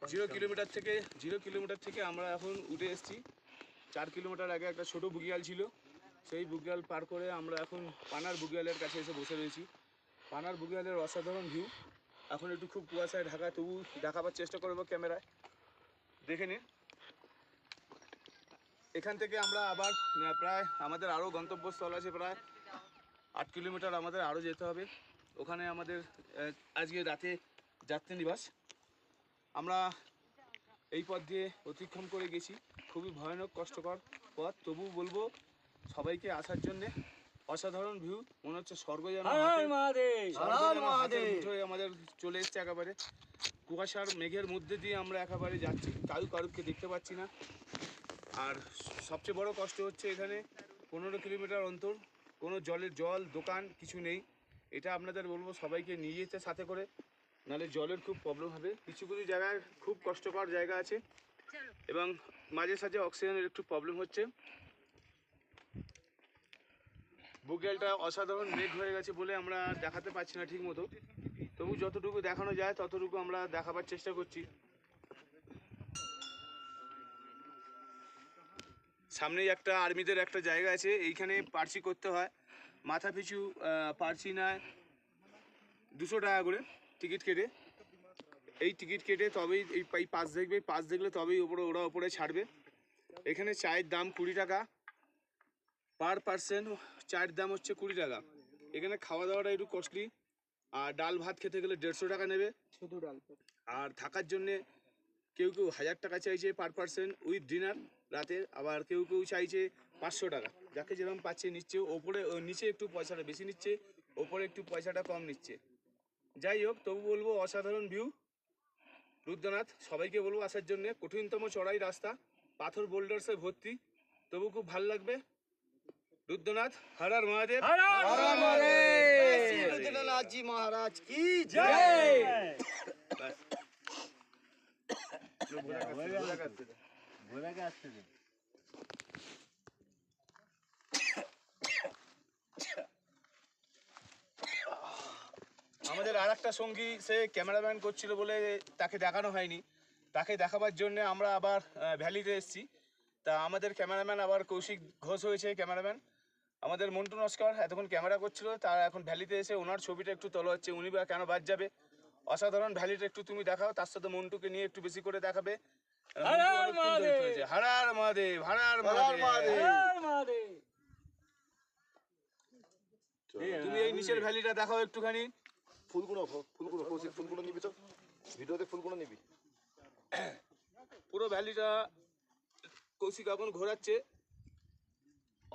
0 kilometre থেকে আমরা এখন উঠে এসেছি। 4 কিলোমিটার আগে একটা ছোট বুগিয়াল ছিল, সেই বুগিয়াল পার করে আমরা এখন পানার বুগিয়ালের কাছে এসে বসে রয়েছি। পানার বুগিয়ালের অসাধারণ ভিউ। এখন একটু খুব কুয়াশায় ঢাকা, তবু দেখাবার চেষ্টা করবো ক্যামেরায়, দেখে নিন। এখান থেকে আমরা আবার প্রায় আমাদের আরও গন্তব্যস্থল আছে, প্রায় 8 কিলোমিটার আমাদের আরও যেতে হবে। ওখানে আমাদের আজকে রাতে যাত্রী নিবাস। আমরা এই পথ দিয়ে অতিক্রম করে গেছি, খুবই ভয়ানক কষ্টকর পথ, তবু বলবো সবাইকে আসার জন্যে। অসাধারণ ভিউ, মনে হচ্ছে স্বর্গ যেন আমাদের চলে এসছে একেবারে। কুয়াশার মেঘের মধ্যে দিয়ে আমরা একেবারে যাচ্ছি, কারুকে দেখতে পাচ্ছি না। আর সবচেয়ে বড় কষ্ট হচ্ছে এখানে 15 কিলোমিটার অন্তর কোনো জল দোকান কিছু নেই। এটা আপনাদের বলবো সবাইকে নিয়ে যেতে সাথে করে, নাহলে জলের খুব প্রবলেম হবে। কিছু কিছু জায়গায় খুব কষ্টকর জায়গা আছে এবং মাঝে সাঝে অক্সিজেনের একটু প্রবলেম হচ্ছে। বুগিয়ালটা অসাধারণ মেঘ হয়ে গেছে বলে আমরা দেখাতে পারছি না ঠিক মতো, তবু যতটুকু দেখানো যায় ততটুকু আমরা দেখাবার চেষ্টা করছি। সামনেই একটা আর্মিদের একটা জায়গা আছে, এইখানে পার্সি করতে হয়, মাথা পিছু পার্সি নেয় 200 টাকা করে টিকিট কেটে। এই টিকিট কেটে তবেই এই পাস দেখবে, পাস দেখলে তবেই ওরা ওপরে ছাড়বে। এখানে চায়ের দাম 20 টাকা পার পার্সন, চায়ের দাম হচ্ছে 20 টাকা। এখানে খাওয়া দাওয়াটা একটু কস্টলি, আর ডাল ভাত খেতে গেলে 150 টাকা নেবে শুধু ডাল। আর থাকার জন্যে কেউ 1000 টাকা চাইছে পার পার্সন উইথ ডিনার রাতে, আবার কেউ চাইছে 500 টাকা। যাকে যেরকম পাচ্ছে নিচ্ছে, ওপরে নিচে একটু পয়সাটা বেশি নিচ্ছে, ওপরে একটু পয়সাটা কম নিচ্ছে। যাই হোক, তবু বলবো অসাধারণ ভিউ রুদ্রনাথ। সবাইকে বলবো আসার জন্য। কঠিনতম চড়াই রাস্তা, পাথর বোল্ডার্সে ভর্তি, তবু খুব ভালো লাগবে। রুদ্রনাথ হর হর মহাদেব, রুদ্রনাথ জি মহারাজ কি জয়। আমাদের আর একটা সঙ্গী, সে ক্যামেরাম্যান করছিল বলে তাকে দেখানো হয়নি, তাকে দেখাবার জন্য আমরা আবার ভ্যালিতে এসেছি। তা আমাদের ক্যামেরাম্যান আবার কৌশিক ঘোষ হয়েছে ক্যামেরাম্যান। আমাদের মন্টু নস্কর এতক্ষণ ক্যামেরা করছিল, তার এখন ভ্যালিতে এসে ওনার ছবিটা একটু তোলা হচ্ছে। উনি বা কেন বাদ যাবে? অসাধারণ ভ্যালিটা একটু তুমি দেখাও, তার সাথে মন্টুকে নিয়ে একটু বেশি করে দেখাবে। হর হর মহাদেব, হর হর মহাদেব। তুমি এই নিচের ভ্যালিটা দেখাও একটুখানি। ফুলগুলো কৌশিক ফুলগুলো নিবি তো, ভিডিওতে ফুলগুলো নিবি। পুরো ভ্যালিটা কৌশিক এখন ঘোরাচ্ছে।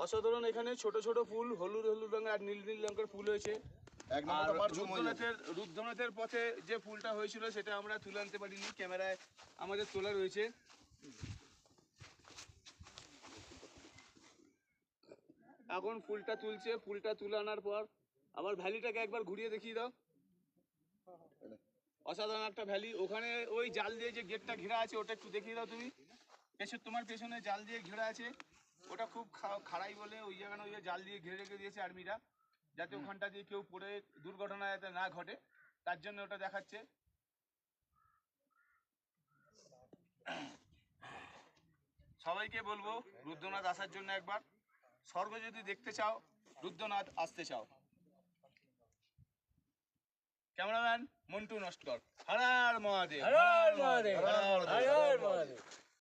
অসাধারণ, এখানে ছোট ছোট ফুল, হলুদ হলুদ রঙের আর নীল নীল রঙের ফুল হয়েছে। আর রুদ্রনাথের পথে যে ফুলটা হয়েছিল সেটা আমরা তুলে আনতে পারিনি, ক্যামেরায় আমাদের তোলা রয়েছে। এখন ফুলটা তুলছে, ফুলটা তুলে আনার পর আবার ভ্যালিটাকে একবার ঘুরিয়ে দেখিয়ে দাও। অসাধারণ একটা ভ্যালি। ওখানে ওই জাল দিয়ে যে গেটটা ঘেরা আছে ওটা একটু দেখিয়ে দাও তুমি। তোমার পেছনে জাল দিয়ে ঘেরা আছে, ওটা খুব খাড়াই বলে ওই জায়গায় ওই জাল দিয়ে ঘিরে রেখে দিয়েছে আর্মিরা, যাতে ওখানটা দিয়ে কেউ পড়ে দুর্ঘটনা যাতে না ঘটে, তার জন্য ওটা দেখাচ্ছে। সবাইকে বলবো রুদ্রনাথ আসার জন্য একবার। স্বর্গ যদি দেখতে চাও, রুদ্রনাথ আসতে চাও। ক্যামেরাম্যান মন্টু নস্কর, হর হর মহাদেব, হর হর মহাদেব, হর হর মহাদেব।